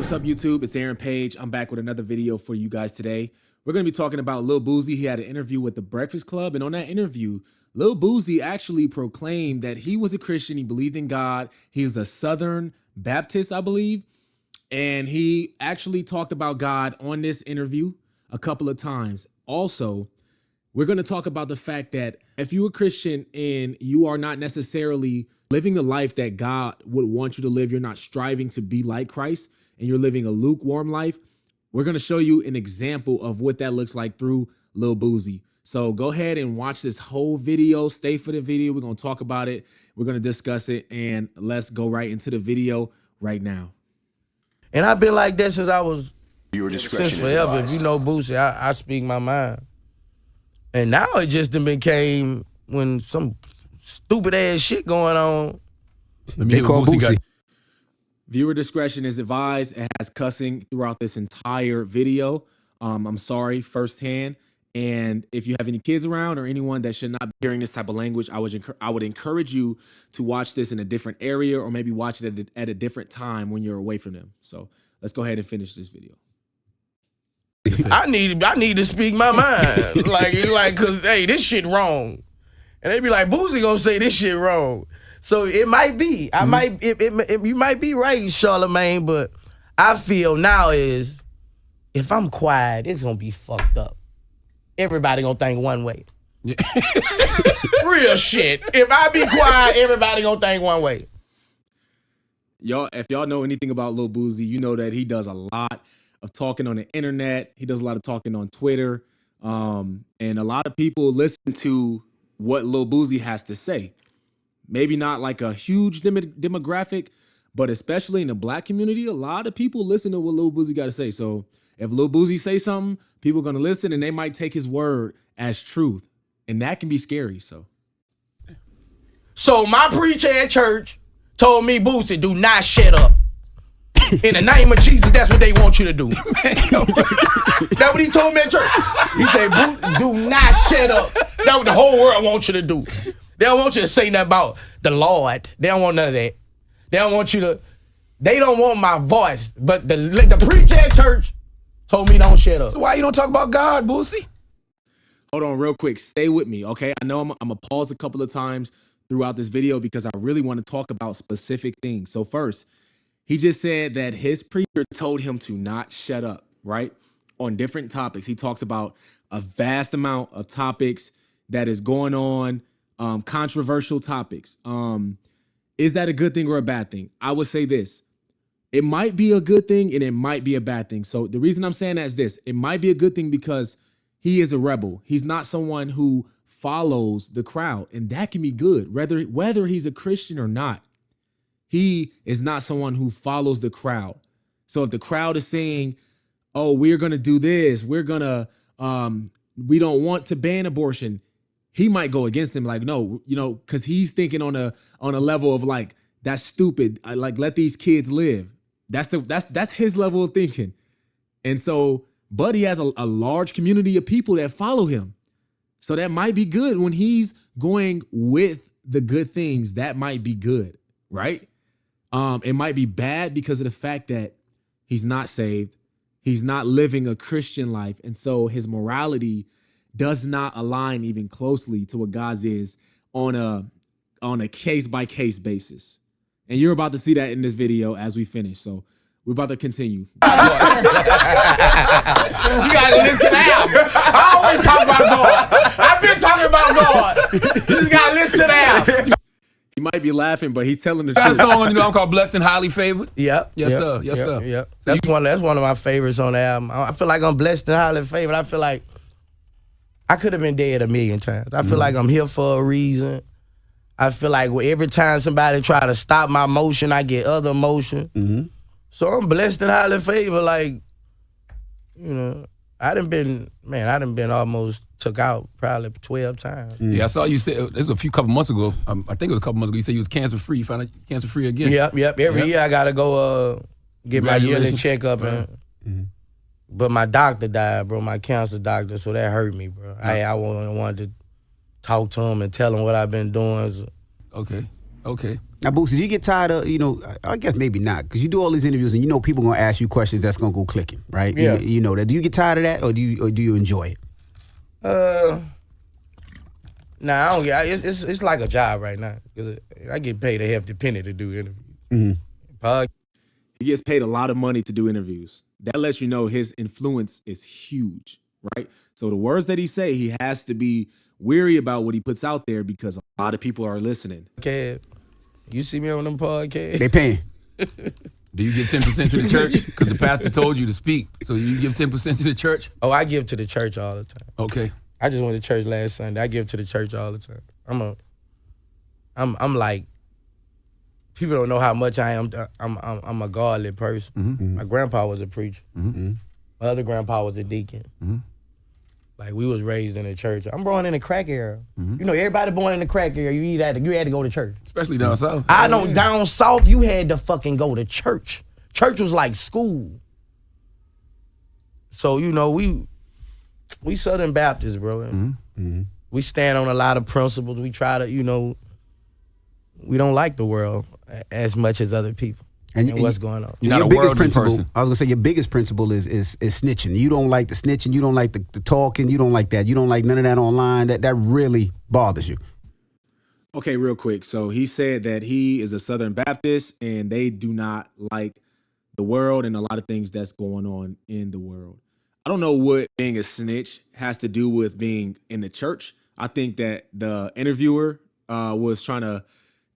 What's up, YouTube? It's Aaron Page. I'm back with another video for you guys today. We're going to be talking about Lil Boosie. He had an interview with The Breakfast Club, and on that interview, Lil Boosie actually proclaimed that he was a Christian. He believed in God. He was a Southern Baptist, I believe, and he actually talked about God on this interview a couple of times. Also, we're going to talk about the fact that if you're a Christian and you are not necessarily living the life that God would want you to live, you're not striving to be like Christ, and you're living a lukewarm life, we're going to show you an example of what that looks like through Lil Boosie. So go ahead and watch this whole video. Stay for the video. We're going to talk about it. We're going to discuss it, and let's go right into the video right now. And I've been like that since I was, Your discretion since is forever. advised. If you know Boosie, I speak my mind. And now it just became when some stupid ass shit going on. They call Boosie. Viewer discretion is advised. It has cussing throughout this entire video. I'm sorry firsthand. And if you have any kids around or anyone that should not be hearing this type of language, I would encourage you to watch this in a different area, or maybe watch it at a different time when you're away from them. So let's go ahead and finish this video. I need to speak my mind. like, cause hey, this shit wrong. And they be like, Boosie gonna say this shit wrong. So it might be. You might be right, Charlemagne, but I feel now is if I'm quiet, it's gonna be fucked up. Everybody gonna think one way. Yeah. Real shit. If I be quiet, everybody gonna think one way. Y'all, if y'all know anything about Lil Boosie, you know that he does a lot of talking on the internet. He does a lot of talking on Twitter. And a lot of people listen to what Lil Boosie has to say. Maybe not like a huge demographic, but especially in the black community, a lot of people listen to what Lil Boosie got to say. So if Lil Boosie say something, people are going to listen, and they might take his word as truth. And that can be scary. So my preacher at church told me, Boosie, do not shut up. In the name of Jesus, that's what they want you to do. That's what he told me at church. He said, do not shut up. That's what the whole world wants you to do. They don't want you to say nothing about the Lord. They don't want none of that. They don't want you to, they don't want my voice. But the preacher at church told me don't shut up. So why you don't talk about God, Boosie? Hold on real quick. Stay with me, okay? I know I'm going to pause a couple of times throughout this video because I really want to talk about specific things. So first, he just said that his preacher told him to not shut up, right? On different topics. He talks about a vast amount of topics that is going on, controversial topics. Is that a good thing or a bad thing? I would say this. It might be a good thing and it might be a bad thing. So the reason I'm saying that is this. It might be a good thing because he is a rebel. He's not someone who follows the crowd, and that can be good, whether he's a Christian or not. He is not someone who follows the crowd. So if the crowd is saying, oh, we're going to do this, we don't want to ban abortion, he might go against them like, no, because he's thinking on a level of like, that's stupid. Like, let these kids live. That's his level of thinking. And so, but he has a large community of people that follow him. So that might be good when he's going with the good things. That might be good, right? It might be bad because of the fact that he's not saved. He's not living a Christian life. And so his morality does not align even closely to what God's is on a case-by-case basis. And you're about to see that in this video as we finish. So we're about to continue. You gotta listen to the album. I always talk about God. I've been talking about God. You just gotta listen to the album. He might be laughing, but he's telling the Got a truth. song I'm called Blessed and Highly Favored. Yep. Yes, sir. Yes, sir. Yep. That's one of my favorites on the album. I feel like I'm blessed and highly favored. I feel like I could have been dead a million times. I feel like I'm here for a reason. I feel like every time somebody try to stop my motion, I get other motion. So I'm blessed and highly favored. Like, I done been almost took out probably 12 times. Yeah, I saw you say this was couple months ago. I think it was a couple months ago. You said you was cancer free. Found out cancer free again. Yep. Every year I gotta go get my yearly checkup. But my doctor died, bro. My cancer doctor, so that hurt me, bro. I wanted to talk to him and tell him what I've been doing. Okay. Now, Boosie, do you get tired of, I guess maybe not, because you do all these interviews and people going to ask you questions that's going to go clicking, right? Yeah. You know that. Do you get tired of that, or do you enjoy it? Nah, I don't get. It's like a job right now because I get paid a hefty penny to do interviews. Mm-hmm. He gets paid a lot of money to do interviews. That lets you know his influence is huge, right? So the words that he say, he has to be weary about what he puts out there because a lot of people are listening. Okay, you see me on them podcasts? They paying. Do you give 10% to the church? Because the pastor told you to speak. So you give 10% to the church? Oh, I give to the church all the time. Okay. I just went to church last Sunday. I give to the church all the time. I'm like, people don't know how much I am. I'm a godly person. Mm-hmm. My grandpa was a preacher. Mm-hmm. My other grandpa was a deacon. Mm-hmm. Like we was raised in the church. I'm born in the crack era. Mm-hmm. Everybody born in the crack era. You had to go to church. Especially down south. I know down south you had to fucking go to church. Church was like school. So we Southern Baptists, bro. Mm-hmm. We stand on a lot of principles. We try to, we don't like the world as much as other people. And what's going on. You're not your a biggest worldly principle, person. I was gonna say your biggest principle is snitching. You don't like the snitching. You don't like the talking. You don't like that. You don't like none of that online. That really bothers you. Okay, real quick. So he said that he is a Southern Baptist and they do not like the world and a lot of things that's going on in the world. I don't know what being a snitch has to do with being in the church. I think that the interviewer was trying to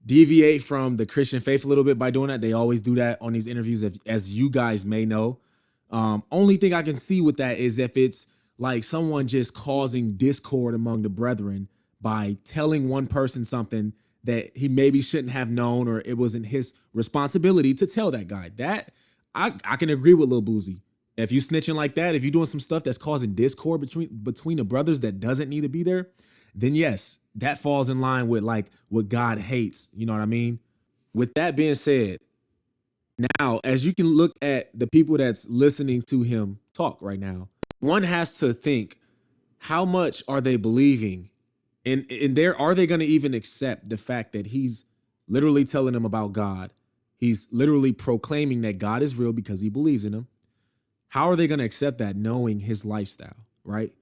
deviate from the Christian faith a little bit by doing that. They always do that on these interviews, as you guys may know. Only thing I can see with that is if it's like someone just causing discord among the brethren by telling one person something that he maybe shouldn't have known, or it wasn't his responsibility to tell that guy. That I can agree with Lil Boosie. If you snitching like that, if you're doing some stuff that's causing discord between the brothers that doesn't need to be there, then yes, that falls in line with like what God hates. You know what I mean? With that being said, now, as you can look at the people that's listening to him talk right now, one has to think, how much are they believing? And are they going to even accept the fact that he's literally telling them about God? He's literally proclaiming that God is real because he believes in him. How are they going to accept that, knowing his lifestyle, right?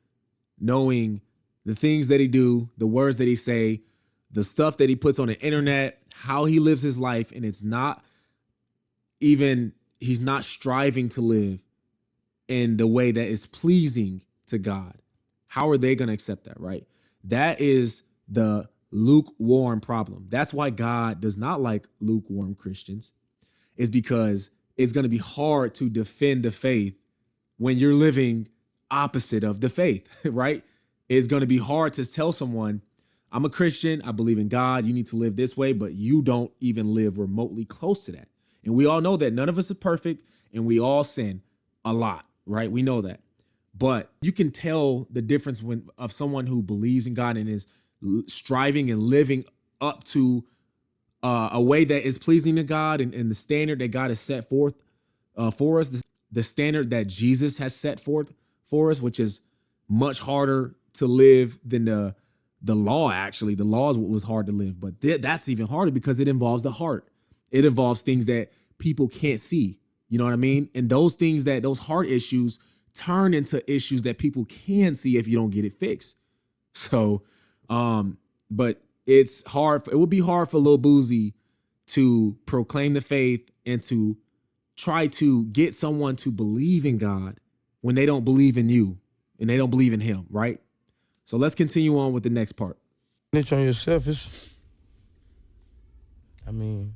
Knowing the things that he do, the words that he say, the stuff that he puts on the internet, how he lives his life, and he's not striving to live in the way that is pleasing to God. How are they going to accept that, right? That is the lukewarm problem. That's why God does not like lukewarm Christians, is because it's going to be hard to defend the faith when you're living opposite of the faith, right? It's going to be hard to tell someone, I'm a Christian, I believe in God, you need to live this way, but you don't even live remotely close to that. And we all know that none of us are perfect and we all sin a lot, right? We know that. But you can tell the difference of someone who believes in God and is striving and living up to a way that is pleasing to God and the standard that God has set forth for us, the standard that Jesus has set forth for us, which is much harder to live than the law. Actually, the law is what was hard to live, but that's even harder because it involves the heart. It involves things that people can't see. You know what I mean? And those things, those heart issues turn into issues that people can see if you don't get it fixed. So, but it's hard. It would be hard for Lil Boosie to proclaim the faith and to try to get someone to believe in God when they don't believe in you and they don't believe in him, right? So let's continue on with the next part. Snitch on yourself is, when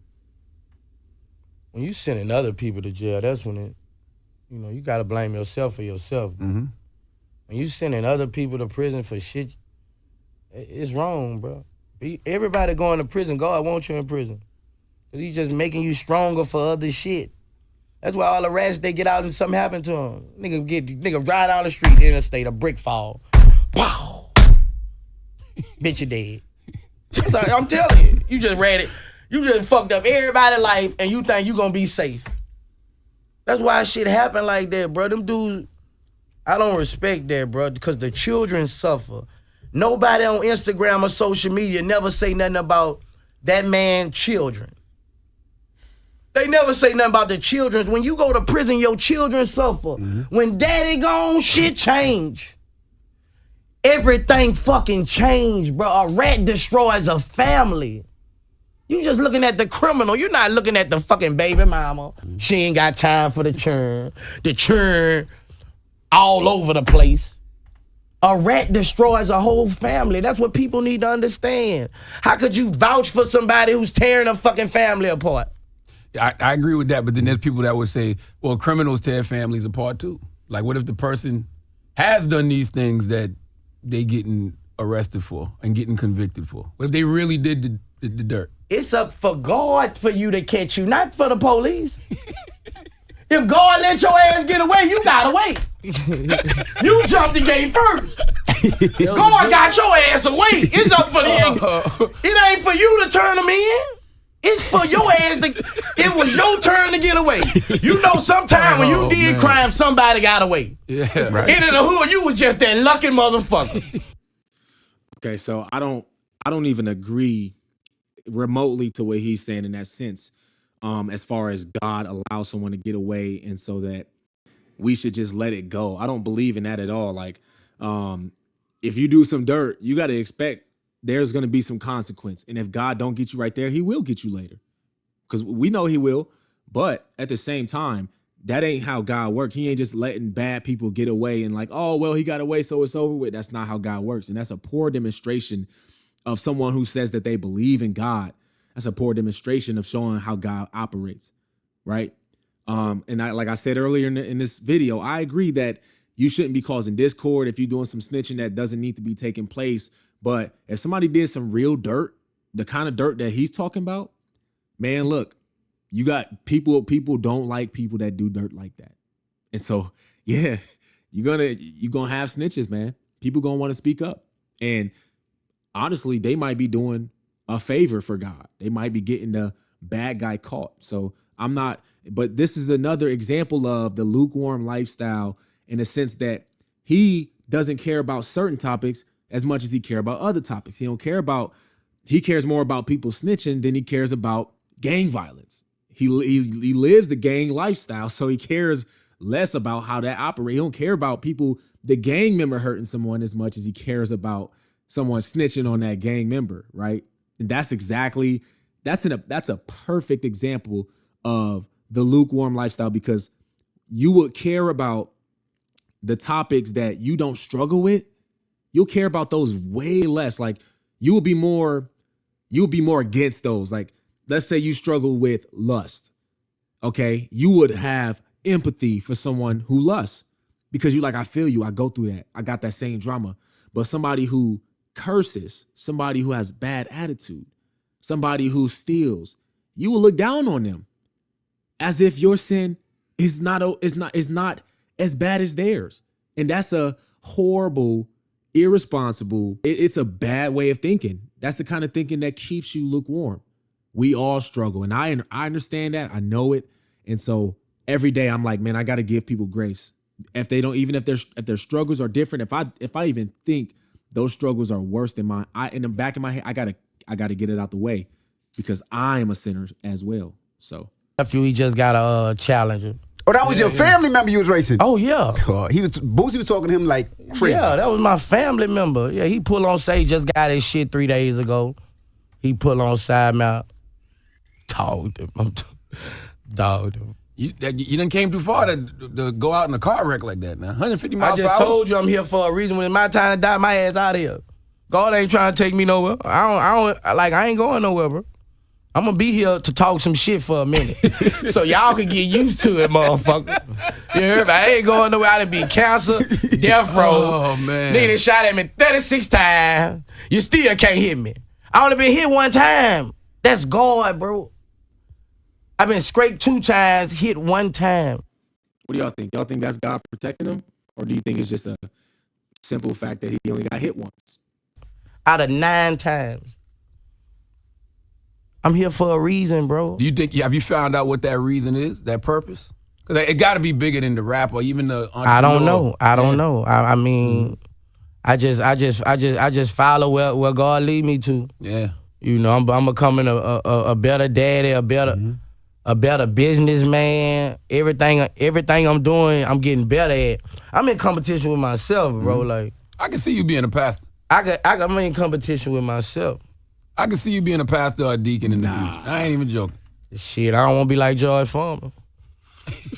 you sending other people to jail, that's when you got to blame yourself for yourself. Mm-hmm. When you sending other people to prison for shit, it's wrong, bro. Everybody going to prison, God wants you in prison. Because he's just making you stronger for other shit. That's why all the rats, they get out and something happen to them. Nigga ride down the street, interstate, a brick fall. Pow! Bitch, you dead. I'm telling you. You just read it. You just fucked up everybody's life and you think you gonna be safe. That's why shit happen like that, bro. Them dudes, I don't respect that, bro, because the children suffer. Nobody on Instagram or social media never say nothing about that man's children. They never say nothing about the children. When you go to prison, your children suffer. When daddy gone, shit change. Everything fucking changed, bro. A rat destroys a family. You just looking at the criminal. You're not looking at the fucking baby mama. She ain't got time for the churn. The churn all over the place. A rat destroys a whole family. That's what people need to understand. How could you vouch for somebody who's tearing a fucking family apart? I agree with that, but then there's people that would say, well, criminals tear families apart too. Like, what if the person has done these things that they getting arrested for and getting convicted for? What if they really did the dirt? It's up for God for you to catch you, not for the police. If God let your ass get away, you gotta wait. You jumped the gate first. God got your ass away. It's up for the It ain't for you to turn them in. It's for your ass to, it was your turn to get away. You know, sometime when you did crime, somebody got away. Yeah, right. And in the hood, you was just that lucky motherfucker. Okay, so I don't even agree remotely to what he's saying in that sense. As far as God allows someone to get away and so that we should just let it go. I don't believe in that at all. Like, if you do some dirt, you got to expect there's going to be some consequence. And if God don't get you right there, he will get you later. Because we know he will. But at the same time, that ain't how God works. He ain't just letting bad people get away and like, oh, well, he got away, so it's over with. That's not how God works. And that's a poor demonstration of someone who says that they believe in God. That's a poor demonstration of showing how God operates, right? And like I said earlier in this video, I agree that you shouldn't be causing discord if you're doing some snitching that doesn't need to be taking place. But if somebody did some real dirt, the kind of dirt that he's talking about, man, look, you got people don't like people that do dirt like that. And so, yeah, you're gonna have snitches, man. People gonna want to speak up. And honestly, they might be doing a favor for God. They might be getting the bad guy caught. So but this is another example of the lukewarm lifestyle in the sense that he doesn't care about certain topics as much as he cares about other topics. He cares more about people snitching than he cares about gang violence. He lives the gang lifestyle, so he cares less about how that operates. He don't care about the gang member hurting someone as much as he cares about someone snitching on that gang member, right? And that's a perfect example of the lukewarm lifestyle, because you would care about the topics that you don't struggle with. You'll care about those way less. Like you'll be more against those. Like, let's say you struggle with lust. Okay. You would have empathy for someone who lusts because you're like, I feel you. I go through that. I got that same drama. But somebody who curses, somebody who has bad attitude, somebody who steals, you will look down on them as if your sin is not as bad as theirs. And that's a horrible, irresponsible, it's a bad way of thinking. That's the kind of thinking that keeps you lukewarm. We all struggle. And I understand that. I know it. And so every day I'm like, man, I got to give people grace. If they don't, even if their struggles are different, if I even think those struggles are worse than mine, in the back of my head, I gotta get it out the way because I am a sinner as well. So He just got a challenger. Oh, that was your family member you was racing? Oh, yeah. Boosie was talking to him like crazy. Yeah, that was my family member. Yeah, he pulled on stage, just got his shit 3 days ago. He pulled on side mount. Dogged him. You done came too far to go out in a car wreck like that, man. 150 miles I just told you I'm here for a reason. When it's my time to die, my ass out of here. God ain't trying to take me nowhere. I ain't going nowhere, bro. I'm gonna be here to talk some shit for a minute. So y'all can get used to it, motherfucker. You heard me? I ain't going nowhere. I done be cancer, death row. Oh, man. Nigga shot at me 36 times. You still can't hit me. I only been hit one time. That's God, bro. I've been scraped 2 times, hit 1 time. What do y'all think? Y'all think that's God protecting him? Or do you think it's just a simple fact that he only got hit once? Out of 9 times. I'm here for a reason, bro. Do you think, have you found out what that reason is, that purpose? Because it got to be bigger than the rap or even the entrepreneur. I don't know. I mean, I just follow where God lead me to. Yeah. You know, I'm becoming a better daddy, a better. a better businessman. Everything I'm doing, I'm getting better at. I'm in competition with myself, bro. Like I can see you being a pastor. I'm in competition with myself. I can see you being a pastor or a deacon in the future. I ain't even joking. Shit, I don't want to be like George Foreman.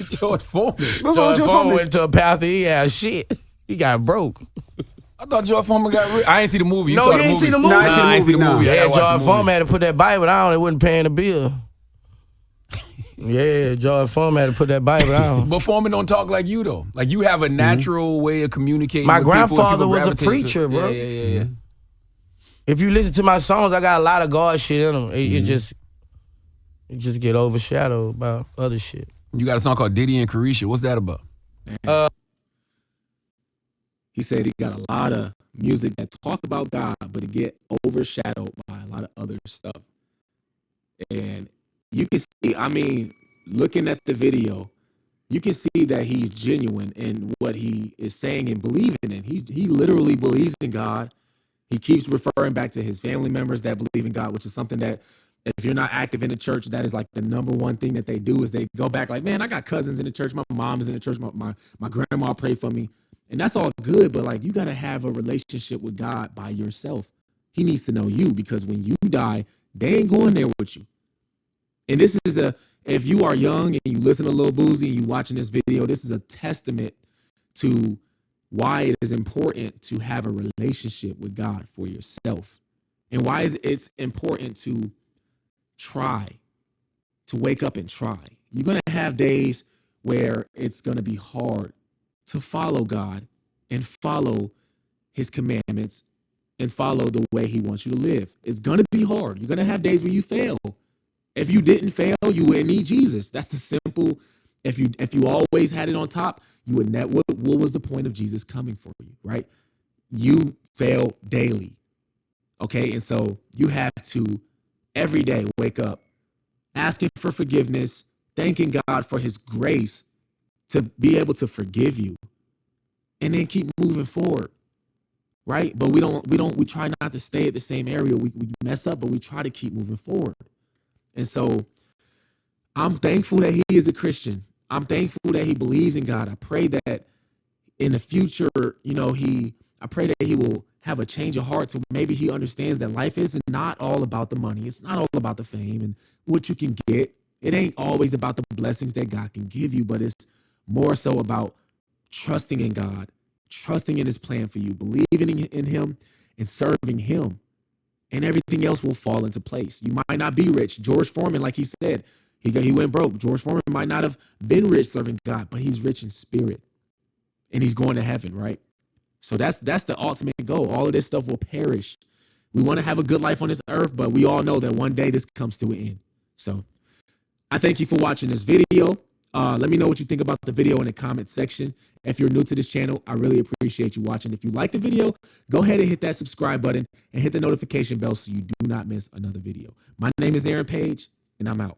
George Foreman. George Foreman went to a pastor. He had shit. He got broke. I thought George Foreman got rich. I ain't see the movie. No, you ain't see the movie. Nah, I ain't see the movie. Yeah, George Foreman had to put that Bible down. It wasn't paying the bill. Yeah, George Foreman had to put that Bible down. But Foreman don't talk like you though. Like you have a natural way of communicating. My with people, and grandfather people was a gravitate preacher, to. bro. Yeah. If you listen to my songs, I got a lot of God shit in them. It just get overshadowed by other shit. You got a song called Diddy and Carisha. What's that about? He said he got a lot of music that talk about God, but it get overshadowed by a lot of other stuff. And you can see, I mean, looking at the video, you can see that he's genuine in what he is saying and believing in. He literally believes in God. He keeps referring back to his family members that believe in God, which is something that if you're not active in the church, that is like the number one thing that they do is they go back like, man, I got cousins in the church. My mom is in the church. My grandma prayed for me. And that's all good. But like, you got to have a relationship with God by yourself. He needs to know you because when you die, they ain't going there with you. And this is if you are young and you listen to Lil Boosie and you watching this video, this is a testament to why it is important to have a relationship with God for yourself. And why is it's important to try, to wake up and try. You're going to have days where it's going to be hard to follow God and follow his commandments and follow the way he wants you to live. It's going to be hard. You're going to have days where you fail. If you didn't fail, you wouldn't need Jesus. That's the simple. If you always had it on top, you would not. What was the point of Jesus coming for you, right? You fail daily. Okay. And so you have to every day wake up, asking for forgiveness, thanking God for his grace to be able to forgive you and then keep moving forward. Right. But we try not to stay at the same area. We mess up, but we try to keep moving forward. And so I'm thankful that he is a Christian. I'm thankful that he believes in God. I pray that in the future, I pray that he will have a change of heart so maybe he understands that life is not all about the money. It's not all about the fame and what you can get. It ain't always about the blessings that God can give you, but it's more so about trusting in God, trusting in his plan for you, believing in him and serving him. And everything else will fall into place. You might not be rich. George Foreman, like he said, he went broke. George Foreman might not have been rich serving God, but he's rich in spirit. And he's going to heaven, right? So that's the ultimate goal. All of this stuff will perish. We want to have a good life on this earth, but we all know that one day this comes to an end. So I thank you for watching this video. Let me know what you think about the video in the comment section. If you're new to this channel, I really appreciate you watching. If you like the video, go ahead and hit that subscribe button and hit the notification bell so you do not miss another video. My name is Aaron Page, and I'm out.